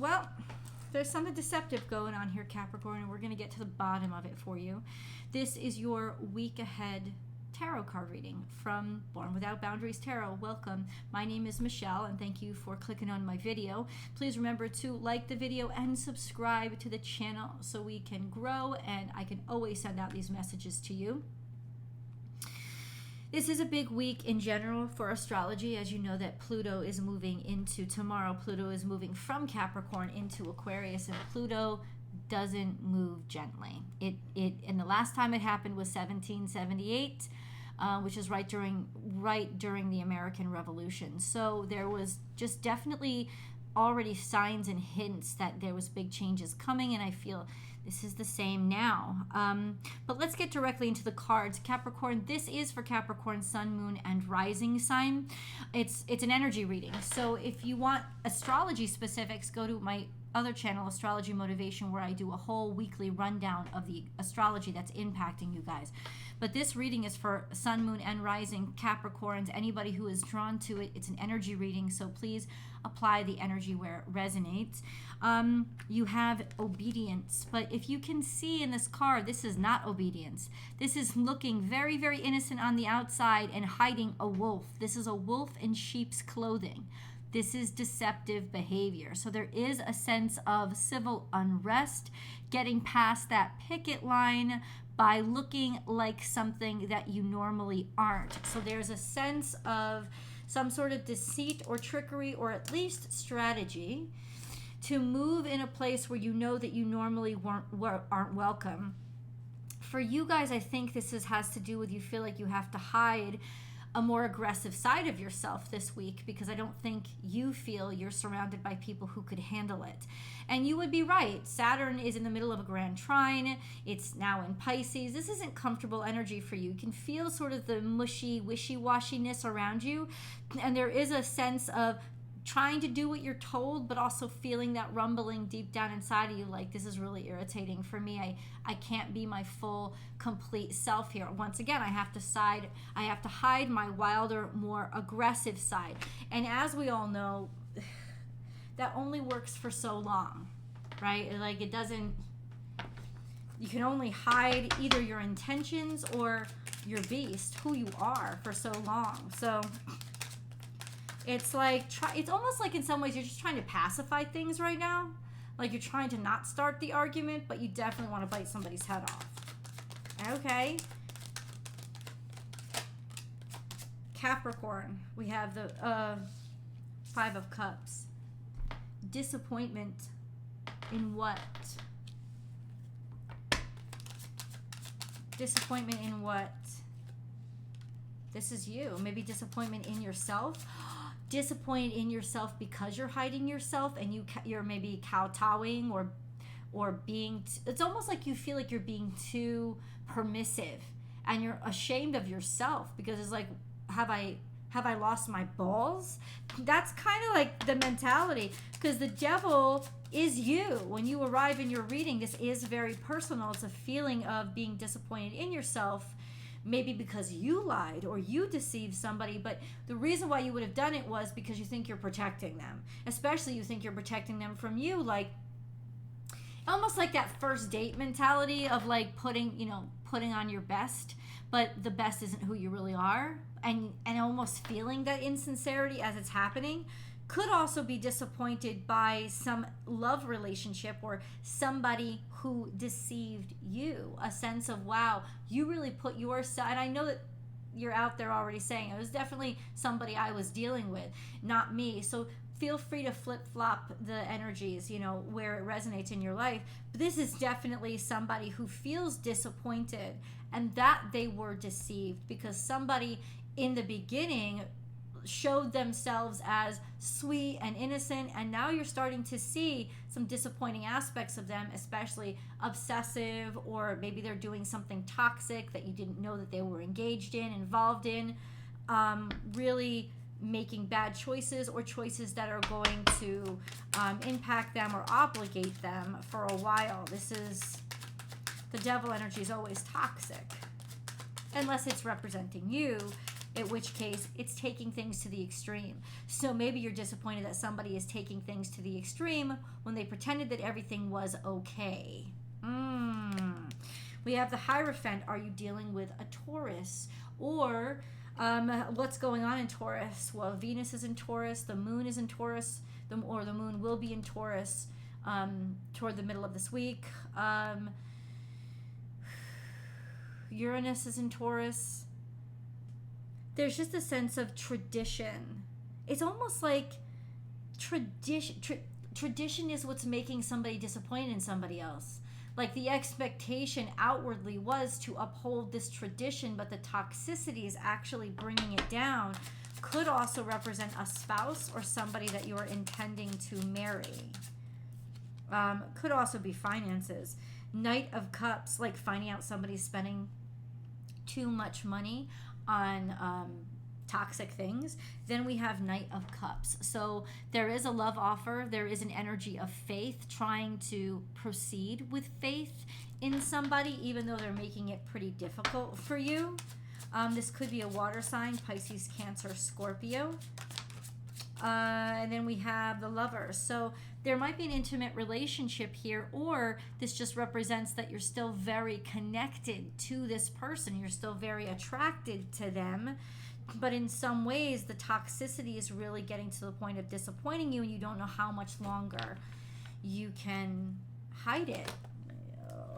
Well, there's something deceptive going on here, Capricorn, and we're going to get to the bottom of it for you. This is your week ahead tarot card reading from Born Without Boundaries Tarot. Welcome. My name is Michelle, and thank you for clicking on my video. Please remember to like the video and subscribe to the channel so we can grow, and I can always send out these messages to you. This is a big week in general for astrology. As you know, that Pluto is moving into tomorrow. Pluto is moving from Capricorn into Aquarius, and Pluto doesn't move gently. And the last time it happened was 1778, which is right during the American Revolution. So there was just definitely already signs and hints that there was big changes coming, and I feel this is the same now. But let's get directly into the cards. Capricorn, this is for Capricorn Sun, Moon, and Rising sign. It's an energy reading. So if you want astrology specifics, go to my other channel, Astrology Motivation, where I do a whole weekly rundown of the astrology that's impacting you guys. But this reading is for Sun, Moon, and Rising Capricorns. Anybody who is drawn to it, it's an energy reading, so please apply the energy where it resonates. You have obedience, but if you can see in this card, this is not obedience. This is looking very, very innocent on the outside and hiding a wolf. This is a wolf in sheep's clothing. This is deceptive behavior. So there is a sense of civil unrest, getting past that picket line by looking like something that you normally aren't. So there's a sense of some sort of deceit or trickery, or at least strategy, to move in a place where you know that you normally aren't welcome. For you guys, I think this has to do with you feel like you have to hide a more aggressive side of yourself this week, because I don't think you feel you're surrounded by people who could handle it. And you would be right. Saturn is in the middle of a grand trine. It's now in Pisces. This isn't comfortable energy for you. You can feel sort of the mushy, wishy-washiness around you. And there is a sense of trying to do what you're told, but also feeling that rumbling deep down inside of you, like, this is really irritating for me. I can't be my full, complete self here. Once again, I have to hide my wilder, more aggressive side. And as we all know, that only works for so long, right? Like, it doesn't, you can only hide either your intentions or your beast, who you are, for so long. So it's like, it's almost like in some ways you're just trying to pacify things right now. Like you're trying to not start the argument, but you definitely want to bite somebody's head off. Okay. Capricorn, we have the Five of Cups. Disappointment in what? Disappointment in what? This is you. Maybe disappointment in yourself. Disappointed in yourself because you're hiding yourself, and you're maybe kowtowing or being it's almost like you feel like you're being too permissive, and you're ashamed of yourself because it's like, have I lost my balls? That's kind of like the mentality, because the devil is you. When you arrive in your reading, this is very personal. It's a feeling of being disappointed in yourself, maybe because you lied or you deceived somebody, but the reason why you would have done it was because you think you're protecting them. Especially you think you're protecting them from you, like almost like that first date mentality of like putting on your best, but the best isn't who you really are, and almost feeling that insincerity as it's happening. Could also be disappointed by some love relationship or somebody who deceived you. A sense of, wow, you really put your side. I know that you're out there already saying it was definitely somebody I was dealing with, not me. So feel free to flip-flop the energies, where it resonates in your life. But this is definitely somebody who feels disappointed and that they were deceived, because somebody in the beginning showed themselves as sweet and innocent, and now you're starting to see some disappointing aspects of them, especially obsessive, or maybe they're doing something toxic that you didn't know that they were involved in, really making bad choices, or choices that are going to impact them or obligate them for a while. The devil energy is always toxic, unless it's representing you. in which case it's taking things to the extreme. So maybe you're disappointed that somebody is taking things to the extreme when they pretended that everything was okay. We have the Hierophant. Are you dealing with a Taurus? Or what's going on in Taurus? Well, Venus is in Taurus, the moon is in Taurus, or the moon will be in Taurus toward the middle of this week. Uranus is in Taurus. There's just a sense of tradition. It's almost like tradition is what's making somebody disappointed in somebody else. Like the expectation outwardly was to uphold this tradition, but the toxicity is actually bringing it down. Could also represent a spouse or somebody that you're intending to marry. Could also be finances. Knight of Cups, like finding out somebody's spending too much money on toxic things. Then we have Knight of Cups. So there is a love offer. There is an energy of faith, trying to proceed with faith in somebody, even though they're making it pretty difficult for you. This could be a water sign, Pisces, Cancer, Scorpio. And then we have the Lovers. So there might be an intimate relationship here, or this just represents that you're still very connected to this person. You're still very attracted to them. But in some ways, the toxicity is really getting to the point of disappointing you, and you don't know how much longer you can hide it.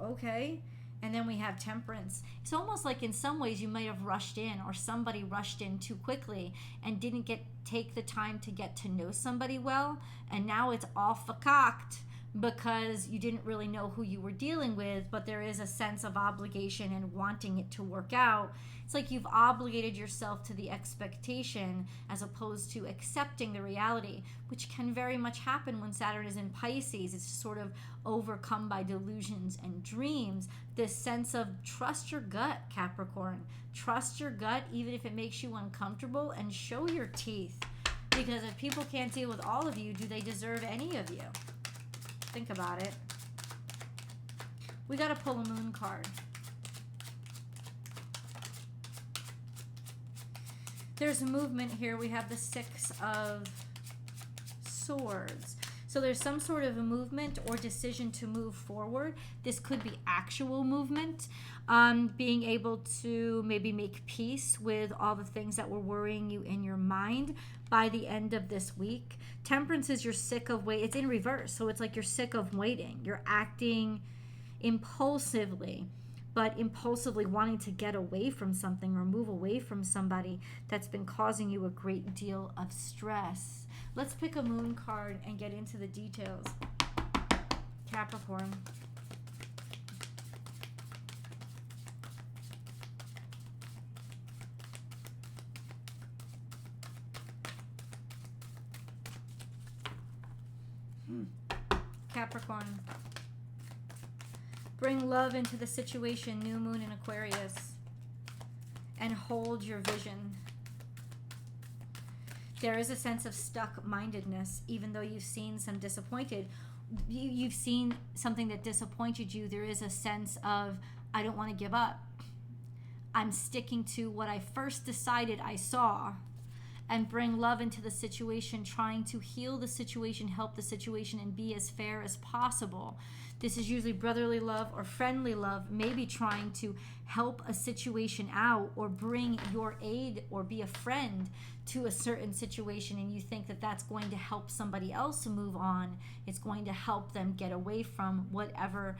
Okay. And then we have Temperance. It's almost like in some ways you might have rushed in, or somebody rushed in too quickly and didn't take the time to get to know somebody well. And now it's all fakaked because you didn't really know who you were dealing with, but there is a sense of obligation and wanting it to work out. It's like you've obligated yourself to the expectation as opposed to accepting the reality, which can very much happen when Saturn is in Pisces. It's sort of overcome by delusions and dreams. This sense of trust your gut, Capricorn. Trust your gut, even if it makes you uncomfortable, and show your teeth. Because if people can't deal with all of you, do they deserve any of you? Think about it. We got to pull a moon card. There's a movement here. We have the Six of Swords. So there's some sort of a movement or decision to move forward. This could be actual movement, being able to maybe make peace with all the things that were worrying you in your mind by the end of this week. Temperance is you're sick of waiting. It's in reverse. So it's like you're sick of waiting. You're acting impulsively, but impulsively wanting to get away from something or move away from somebody that's been causing you a great deal of stress. Let's pick a moon card and get into the details. Capricorn. Capricorn. Bring love into the situation, new moon in Aquarius, and hold your vision. There is a sense of stuck-mindedness, even though you've seen some disappointed. You've seen something that disappointed you. There is a sense of, I don't want to give up. I'm sticking to what I first decided I saw, and bring love into the situation, trying to heal the situation, help the situation, and be as fair as possible. This is usually brotherly love or friendly love, maybe trying to help a situation out or bring your aid or be a friend to a certain situation, and you think that that's going to help somebody else move on. It's going to help them get away from whatever,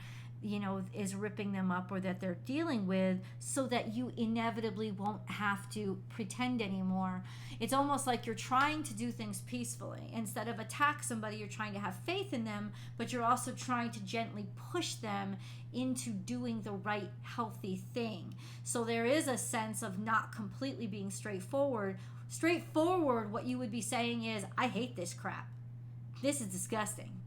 is ripping them up or that they're dealing with, so that you inevitably won't have to pretend anymore. It's almost like you're trying to do things peacefully. Instead of attack somebody, you're trying to have faith in them, but you're also trying to gently push them into doing the right, healthy thing. So there is a sense of not completely being straightforward. Straightforward, what you would be saying is, I hate this crap. This is disgusting.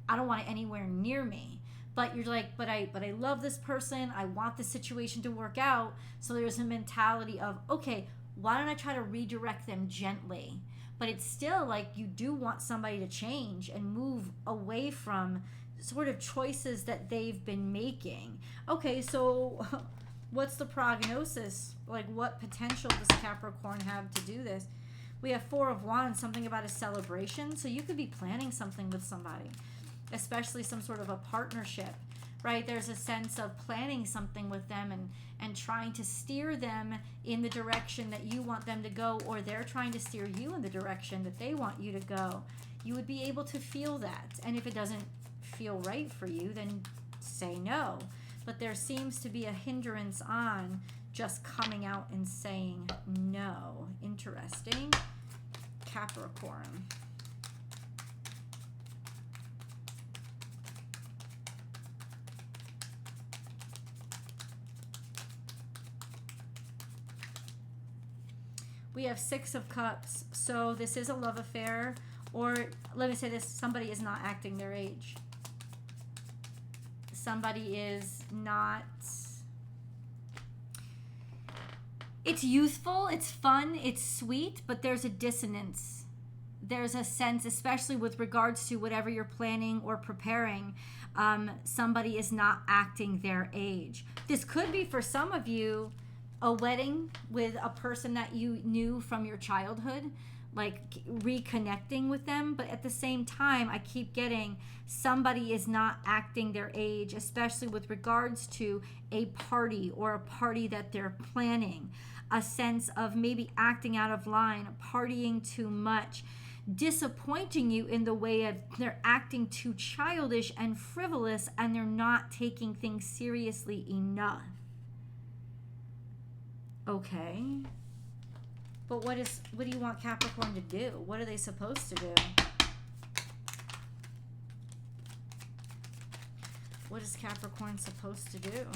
I don't want it anywhere near me. But you're like, but I love this person. I want the situation to work out. So there's a mentality of, okay, why don't I try to redirect them gently? But it's still like you do want somebody to change and move away from sort of choices that they've been making. Okay, so What's the prognosis? Like, what potential does Capricorn have to do this? We have Four of Wands, something about a celebration. So you could be planning something with somebody, especially some sort of a partnership, right? There's a sense of planning something with them and trying to steer them in the direction that you want them to go, or they're trying to steer you in the direction that they want you to go. You would be able to feel that. And if it doesn't feel right for you, then say no. But there seems to be a hindrance on just coming out and saying no. Interesting. Capricorn. We have Six of Cups. So this is a love affair, or let me say this, somebody is not acting their age. Somebody is not, it's youthful, it's fun, it's sweet, but there's a dissonance. There's a sense, especially with regards to whatever you're planning or preparing, somebody is not acting their age. This could be, for some of you, a wedding with a person that you knew from your childhood, like reconnecting with them. But at the same time, I keep getting somebody is not acting their age, especially with regards to a party or a party that they're planning. A sense of maybe acting out of line, partying too much, disappointing you in the way of they're acting too childish and frivolous, and they're not taking things seriously enough. Okay. But what do you want Capricorn to do? What are they supposed to do? What is Capricorn supposed to do?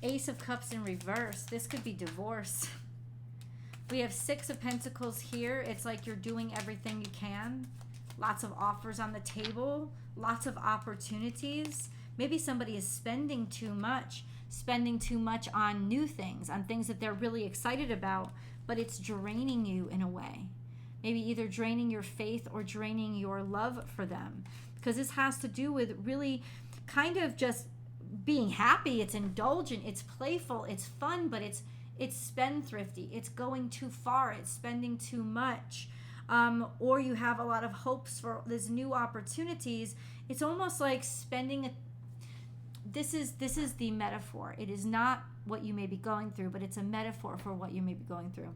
Ace of Cups in reverse. This could be divorce. We have Six of Pentacles here. It's like you're doing everything you can. Lots of offers on the table. Lots of opportunities. Maybe somebody is spending too much on new things, on things that they're really excited about, but it's draining you in a way. Maybe either draining your faith or draining your love for them. Because this has to do with really kind of just being happy. It's indulgent, it's playful, it's fun, but it's spendthrifty. It's going too far, it's spending too much. Or you have a lot of hopes for these new opportunities. It's almost like spending this is the metaphor. It is not what you may be going through, but it's a metaphor for what you may be going through.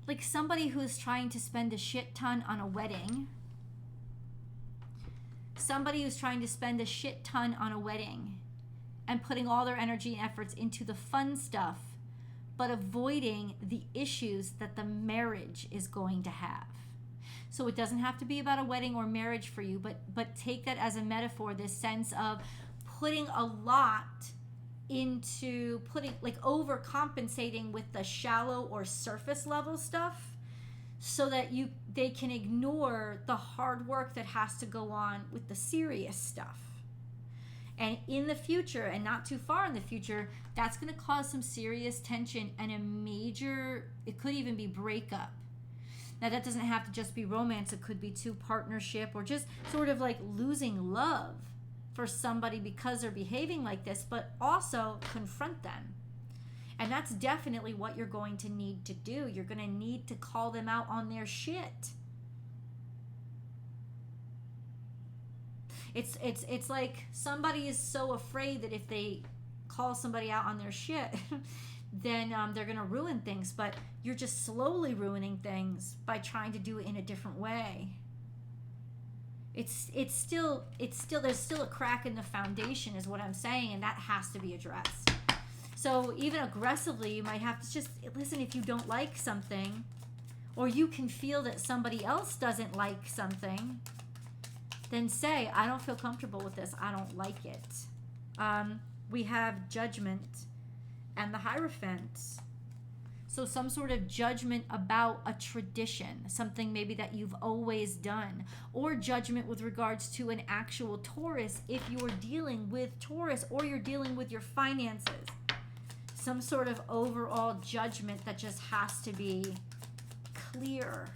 Like somebody who's trying to spend a shit ton on a wedding. Somebody who's trying to spend a shit ton on a wedding and putting all their energy and efforts into the fun stuff, but avoiding the issues that the marriage is going to have. So it doesn't have to be about a wedding or marriage for you, but take that as a metaphor, this sense of putting a lot into overcompensating with the shallow or surface level stuff, so that they can ignore the hard work that has to go on with the serious stuff. And in the future, and not too far in the future, that's going to cause some serious tension and it could even be breakup. Now, that doesn't have to just be romance. It could be partnership, or just sort of like losing love for somebody because they're behaving like this, but also confront them. And that's definitely what you're going to need to do. You're going to need to call them out on their shit. It's like somebody is so afraid that if they call somebody out on their shit, then they're going to ruin things. But you're just slowly ruining things by trying to do it in a different way. It's still there's still a crack in the foundation is what I'm saying, and that has to be addressed. So even aggressively, you might have to just listen. If you don't like something, or you can feel that somebody else doesn't like something, then say, I don't feel comfortable with this. I don't like it. We have Judgment and the Hierophant. So some sort of judgment about a tradition, something maybe that you've always done, or judgment with regards to an actual Taurus if you're dealing with Taurus, or you're dealing with your finances. Some sort of overall judgment that just has to be clear.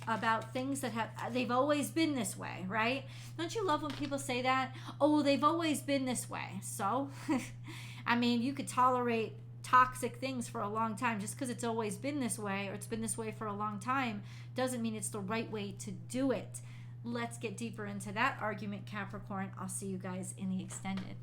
about things that they've always been this way, right? Don't you love when people say that? Oh, they've always been this way. So, I mean, you could tolerate toxic things for a long time. Just because it's always been this way, or it's been this way for a long time, doesn't mean it's the right way to do it. Let's get deeper into that argument, Capricorn. I'll see you guys in the extended.